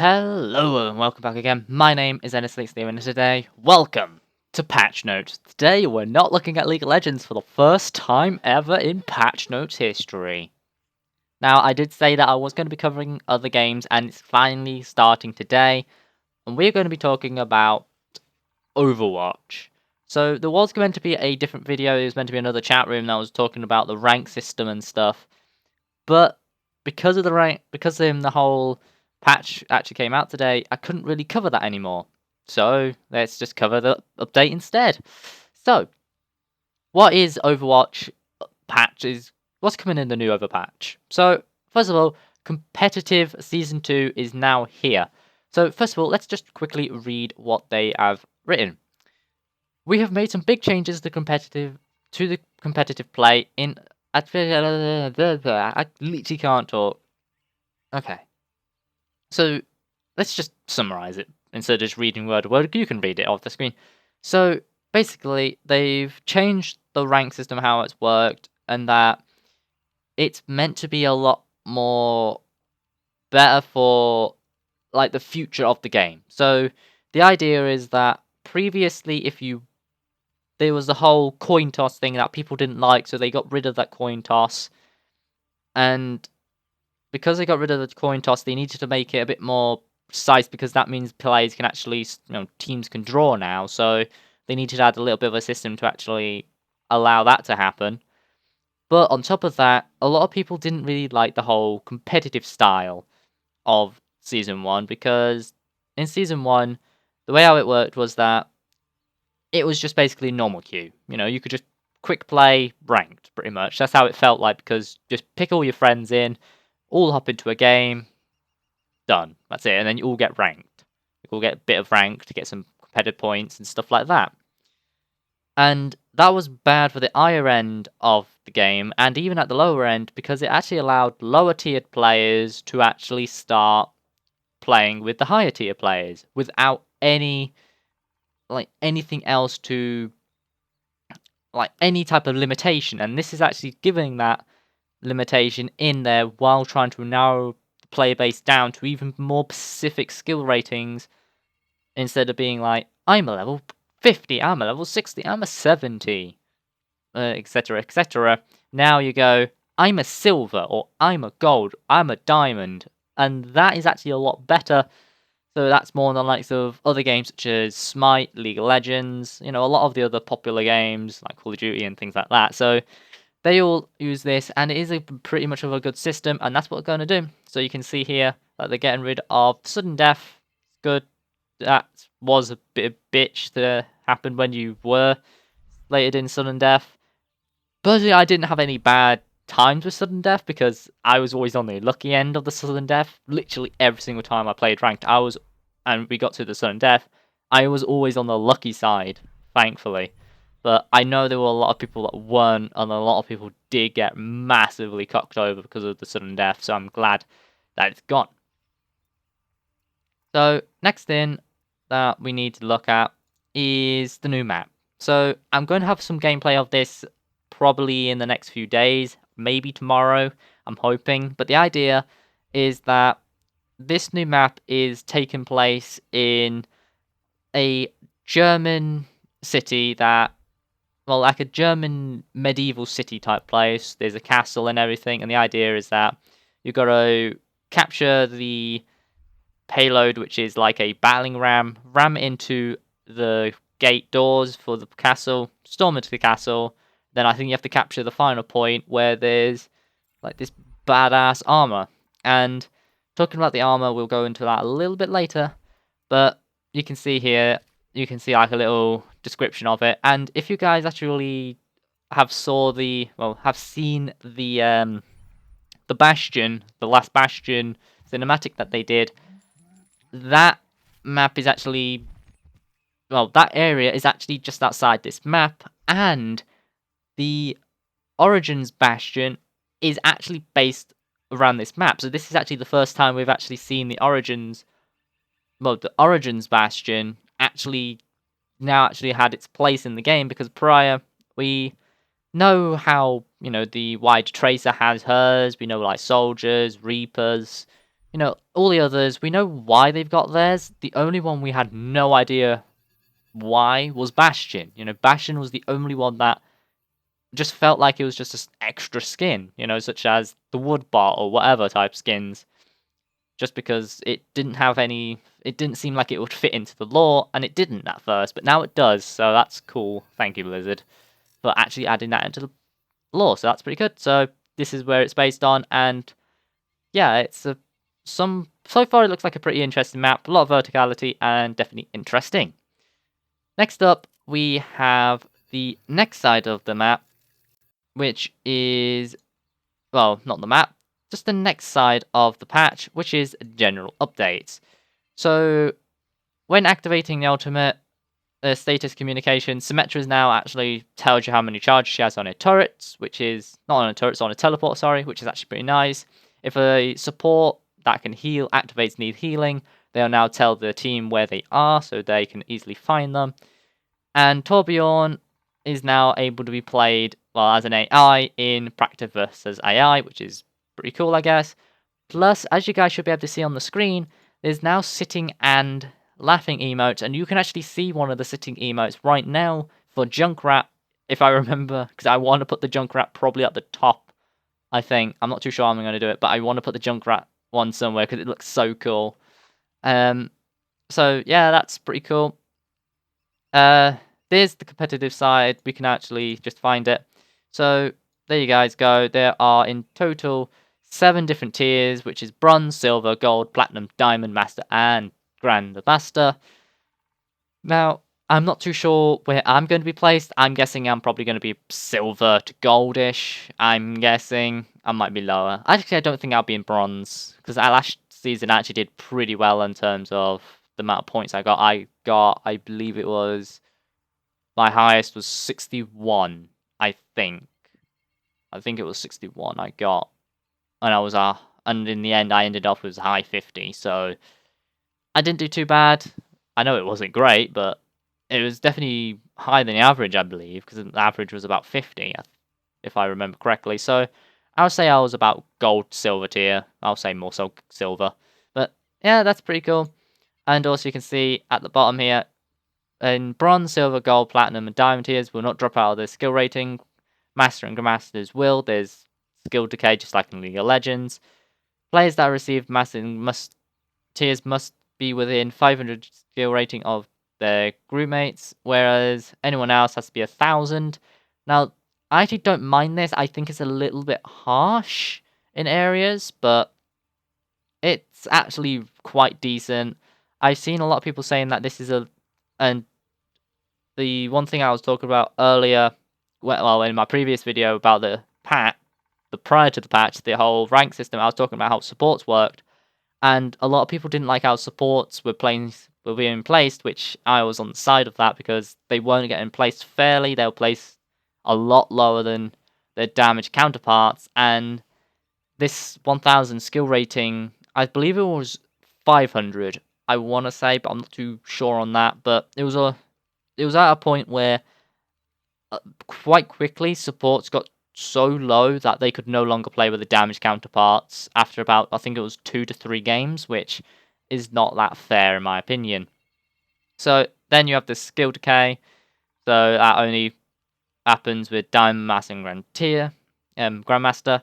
Hello and welcome back again. My name is Ennis and today, welcome to Patch Notes. Today we're not looking at League of Legends for the first time ever in Patch Notes history. Now, I did say that I was going to be covering other games, and it's finally starting today, and we're going to be talking about Overwatch. So there was meant to be a different video, it was meant to be another chat room that was talking about the rank system and stuff, but because of the whole patch actually came out today, I couldn't really cover that anymore. So let's just cover the update instead. So, what is Overwatch patch? Is what's coming in the new Overpatch? So, first of all, competitive season 2 is now here. So, first of all, let's just quickly read what they have written. We have made some big changes to the competitive play in. I literally can't talk. Okay. So let's just summarize it instead of just reading word to word. You can read it off the screen. So basically, they've changed the rank system, how it's worked, and that it's meant to be a lot more better for like the future of the game. So the idea is that previously, there was the whole coin toss thing that people didn't like, so they got rid of that coin toss, and because they got rid of the coin toss, they needed to make it a bit more precise because that means players can actually, teams can draw now. So they needed to add a little bit of a system to actually allow that to happen. But on top of that, a lot of people didn't really like the whole competitive style of Season 1 because in Season 1, the way how it worked was that it was just basically normal queue. You could just quick play ranked, pretty much. That's how it felt like because just pick all your friends in, all hop into a game, done. That's it. And then you all get ranked. You all get a bit of rank to get some competitive points and stuff like that. And that was bad for the higher end of the game, and even at the lower end, because it actually allowed lower tiered players to actually start playing with the higher tier players without anything else to any type of limitation. And this is actually giving that limitation in there while trying to narrow the player base down to even more specific skill ratings instead of being like, I'm a level 50, I'm a level 60, I'm a 70, etc., etc. Now you go, I'm a silver, or I'm a gold, I'm a diamond, and that is actually a lot better. So that's more than the likes of other games such as Smite, League of Legends, a lot of the other popular games like Call of Duty and things like that. So they all use this, and it is pretty much of a good system, and that's what we're going to do. So you can see here that they're getting rid of sudden death. Good. That was a bit of bitch to happen when you were slated in sudden death. Personally, I didn't have any bad times with sudden death because I was always on the lucky end of the sudden death. Literally every single time I played ranked, and we got to the sudden death, I was always on the lucky side, thankfully. But I know there were a lot of people that weren't, and a lot of people did get massively cocked over because of the sudden death, so I'm glad that it's gone. So, next thing that we need to look at is the new map. So, I'm going to have some gameplay of this probably in the next few days, maybe tomorrow, I'm hoping. But the idea is that this new map is taking place in a German city like a German medieval city type place. There's a castle and everything, and the idea is that you've got to capture the payload, which is like a battling ram into the gate doors for the castle, storm into the castle. Then I think you have to capture the final point where there's like this badass armor. And talking about the armor, we'll go into that a little bit later. But you can see here, you can see like a little description of it. And if you guys actually have seen the Bastion, the last Bastion cinematic that they did, that map is actually, that area is actually just outside this map, and the Origins Bastion is actually based around this map. So this is actually the first time we've actually seen the Origins Bastion actually had its place in the game, because prior we know how, the Wide Tracer has hers, we know like Soldiers, Reapers, all the others, we know why they've got theirs. The only one we had no idea why was Bastion. Bastion was the only one that just felt like it was just an extra skin, such as the wood bot or whatever type skins, just because it didn't seem like it would fit into the lore, and it didn't at first, but now it does, so that's cool. Thank you, Blizzard, for actually adding that into the lore, so that's pretty good. So this is where it's based on, and yeah, so far it looks like a pretty interesting map, a lot of verticality, and definitely interesting. Next up, we have the next side of the map, which is, well, not the map, just the next side of the patch, which is general updates. So, when activating the ultimate status communication, Symmetra's now actually tells you how many charges she has on her turrets, which is not on her turrets, on a teleport, sorry, which is actually pretty nice. If a support that can heal activates need healing, they'll now tell the team where they are so they can easily find them. And Torbjorn is now able to be played, well, as an AI in Practice versus AI, which is pretty cool, I guess. Plus, as you guys should be able to see on the screen, there's now sitting and laughing emotes, and you can actually see one of the sitting emotes right now for Junkrat, if I remember, because I want to put the Junkrat probably at the top, I think. I'm not too sure how I'm going to do it, but I want to put the Junkrat one somewhere because it looks so cool. So, yeah, that's pretty cool. There's the competitive side. We can actually just find it. So there you guys go. There are in total 7 different tiers, which is bronze, silver, gold, platinum, diamond, master, and grandmaster. Now, I'm not too sure where I'm going to be placed. I'm guessing I'm probably going to be silver to goldish. I'm guessing I might be lower. Actually, I don't think I'll be in bronze because last season I actually did pretty well in terms of the amount of points I got. I believe it was, my highest was 61, I think. I think it was 61 I got. And and in the end I ended up with high 50, so I didn't do too bad. I know it wasn't great, but it was definitely higher than the average, I believe, because the average was about 50, if I remember correctly. So I would say I was about gold, silver tier. I'll say more so silver. But yeah, that's pretty cool. And also you can see at the bottom here, in bronze, silver, gold, platinum, and diamond tiers will not drop out of the skill rating. Master and Grandmasters will. There's skill decay just like in League of Legends. Players that receive master tiers must be within 500 skill rating of their groupmates, whereas anyone else has to be 1,000. Now, I actually don't mind this. I think it's a little bit harsh in areas, but it's actually quite decent. I've seen a lot of people saying that this is and the one thing I was talking about earlier, well, in my previous video about the prior to the patch, the whole rank system, I was talking about how supports worked, and a lot of people didn't like how supports were being placed, which I was on the side of that because they weren't getting placed fairly. They were placed a lot lower than their damage counterparts, and this 1,000 skill rating, I believe it was 500. I want to say, but I'm not too sure on that. But it was at a point where quite quickly supports got so low that they could no longer play with the damage counterparts after about, I think it was 2 to 3 games, which is not that fair in my opinion. So then you have the skill decay, so that only happens with Diamond, Master, and Grandmaster.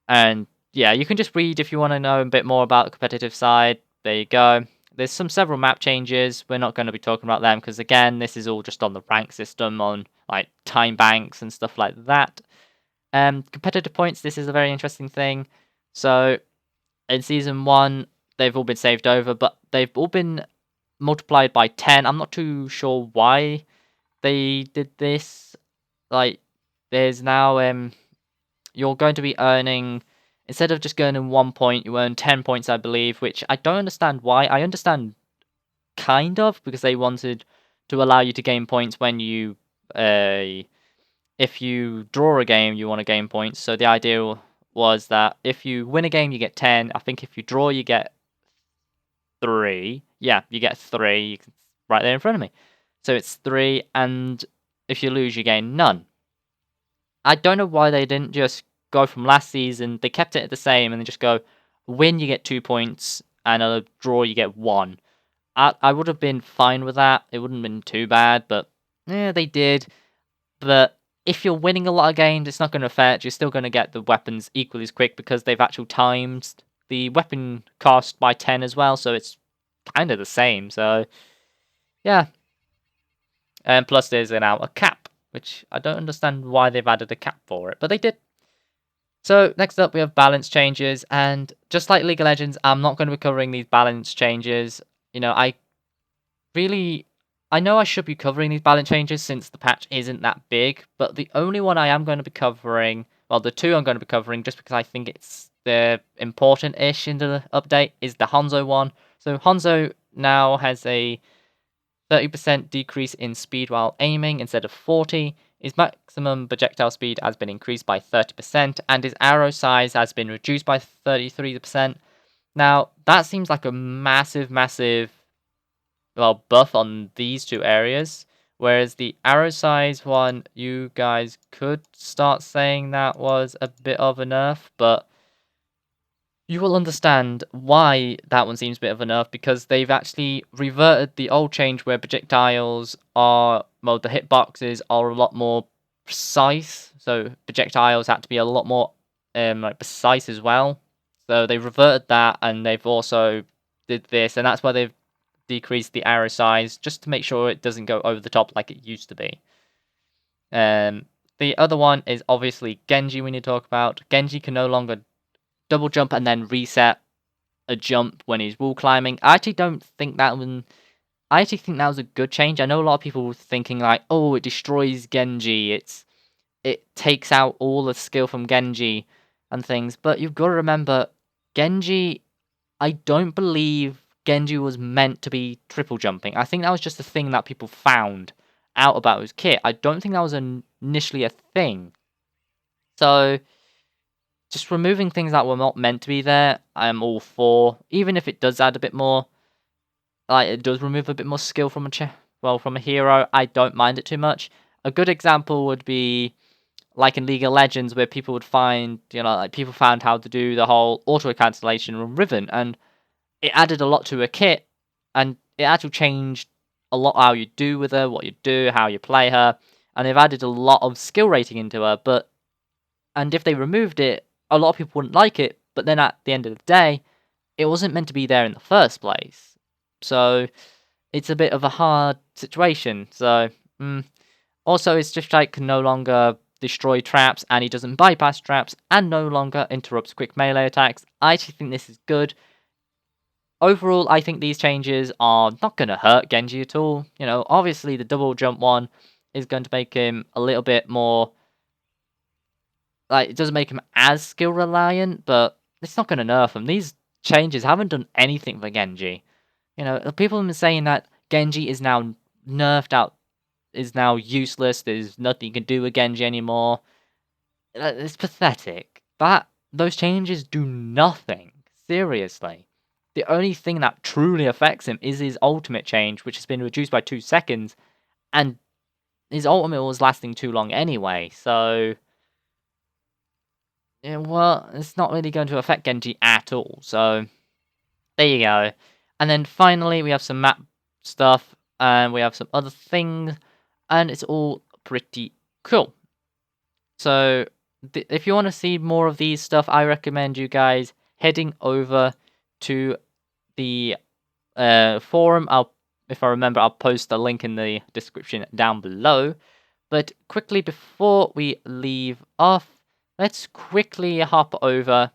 And yeah, you can just read if you want to know a bit more about the competitive side. There you go. There's several map changes. We're not going to be talking about them because again, this is all just on the rank system, on like time banks and stuff like that. Competitive points. This is a very interesting thing. So in season 1, they've all been saved over, but they've all been multiplied by 10. I'm not too sure why they did this. Like, there's now you're going to be earning, instead of just earning 1 point, you earn 10 points, I believe, which I don't understand why. I understand kind of, because they wanted to allow you to gain points when you, if you draw a game, you want to gain points. So the idea was that if you win a game, you get 10. I think if you draw, you get 3. Yeah, you get 3. Right there in front of me. So it's 3, and if you lose, you gain none. I don't know why they didn't just go from last season. They kept it the same and then just go, win you get 2 points, and a draw you get 1. I would have been fine with that. It wouldn't have been too bad, but yeah, they did. But if you're winning a lot of games, it's not going to affect. You're still going to get the weapons equally as quick because they've actually timed the weapon cost by 10 as well, so it's kind of the same. So yeah, and plus there's now a cap, which I don't understand why they've added a cap for it, but they did. So next up we have balance changes, and just like League of Legends, I'm not going to be covering these balance changes. You know, I know I should be covering these balance changes since the patch isn't that big, but the only one I am going to be covering, well, the two I'm going to be covering just because I think it's the important-ish in the update, is the Hanzo one. So Hanzo now has a 30% decrease in speed while aiming instead of 40. His maximum projectile speed has been increased by 30%, and his arrow size has been reduced by 33%. Now, that seems like a massive, massive, well, buff on these two areas. Whereas the arrow size one, you guys could start saying that was a bit of a nerf, but you will understand why that one seems a bit of a nerf, because they've actually reverted the old change where projectiles are, well, the hitboxes are a lot more precise. So projectiles had to be a lot more like precise as well. So they reverted that, and they've also did this, and that's why they've decreased the arrow size just to make sure it doesn't go over the top like it used to be. The other one is obviously Genji we need to talk about. Genji can no longer double jump and then reset a jump when he's wall climbing. I actually don't think that one. I actually think that was a good change. I know a lot of people were thinking like, oh, it destroys Genji. It takes out all the skill from Genji and things. But you've got to remember, Genji. I don't believe Genji was meant to be triple jumping. I think that was just a thing that people found out about his kit. I don't think that was initially a thing. So just removing things that were not meant to be there, I'm all for. Even if it does add a bit more, like it does remove a bit more skill from from a hero, I don't mind it too much. A good example would be like in League of Legends, where people would find, like people found how to do the whole auto cancellation from Riven, and it added a lot to a kit, and it actually changed a lot how you do with her, what you do, how you play her, and they've added a lot of skill rating into her. And if they removed it, a lot of people wouldn't like it, but then at the end of the day, it wasn't meant to be there in the first place. So it's a bit of a hard situation. So also, it's just like can no longer destroy traps, and he doesn't bypass traps, and no longer interrupts quick melee attacks. I actually think this is good. Overall, I think these changes are not going to hurt Genji at all. Obviously the double jump one is going to make him a little bit more, like, it doesn't make him as skill reliant, but it's not going to nerf him. These changes haven't done anything for Genji. People have been saying that Genji is now nerfed out, is now useless. There's nothing you can do with Genji anymore. It's pathetic. Those changes do nothing. Seriously. The only thing that truly affects him is his ultimate change, which has been reduced by 2 seconds, and his ultimate was lasting too long anyway, so yeah, well, it's not really going to affect Genji at all, so there you go. And then finally, we have some map stuff, and we have some other things, and it's all pretty cool. So, if you want to see more of these stuff, I recommend you guys heading over to the forum. If I remember, I'll post a link in the description down below. But quickly before we leave off, let's quickly hop over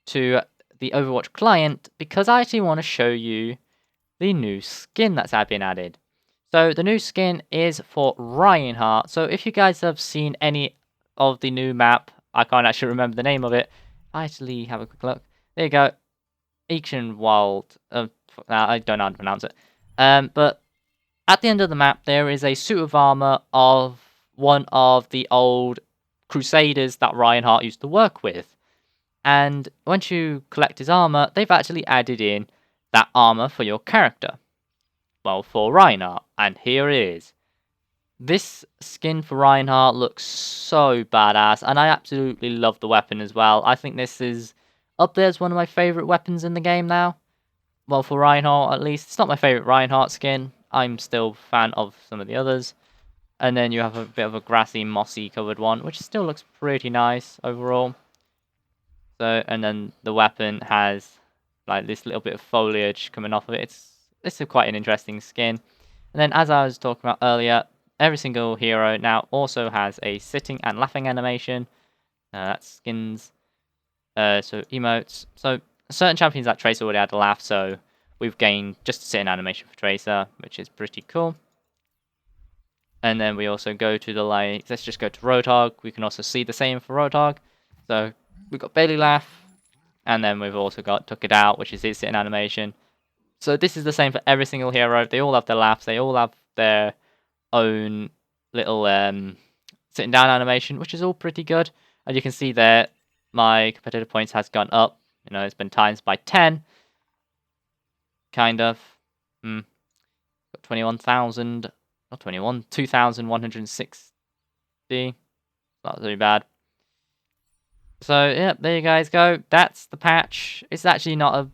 to the Overwatch client, because I actually want to show you the new skin that's been added. So the new skin is for Reinhardt. So if you guys have seen any of the new map, I can't actually remember the name of it. I actually have a quick look. There you go. Eichenwald. I don't know how to pronounce it. But at the end of the map, there is a suit of armor of one of the old Crusaders that Reinhardt used to work with. And once you collect his armor, they've actually added in that armor for your character. Well, for Reinhardt. And here it is. This skin for Reinhardt looks so badass, and I absolutely love the weapon as well. I think this is up there as one of my favourite weapons in the game now. Well, for Reinhardt at least. It's not my favourite Reinhardt skin. I'm still a fan of some of the others. And then you have a bit of a grassy, mossy covered one, which still looks pretty nice overall. So, and then the weapon has like this little bit of foliage coming off of it. It's quite an interesting skin. And then, as I was talking about earlier, every single hero now also has a sitting and laughing animation. That's skins. So emotes. So certain champions like Tracer already had a laugh, so we've gained just a sitting animation for Tracer, which is pretty cool. And then we also go to the let's just go to Roadhog. We can also see the same for Roadhog. So we've got Bailey Laugh, and then we've also got Took It Out, which is his sitting animation. So this is the same for every single hero. They all have their laughs. They all have their own little sitting down animation, which is all pretty good. As you can see there, my competitive points has gone up. You know, it's been times by 10. Kind of. Got 21,000. Not 21. 2,160. Not really bad. So, yeah, there you guys go. That's the patch. It's actually not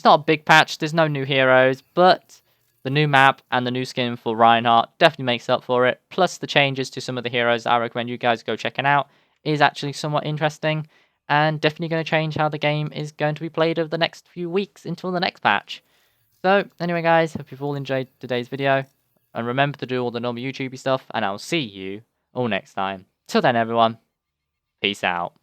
a big patch. There's no new heroes, but the new map and the new skin for Reinhardt definitely makes up for it. Plus the changes to some of the heroes that I recommend you guys go checking out is actually somewhat interesting and definitely going to change how the game is going to be played over the next few weeks until the next patch. So, anyway guys, hope you've all enjoyed today's video. And remember to do all the normal YouTubey stuff, and I'll see you all next time. Till then everyone, peace out.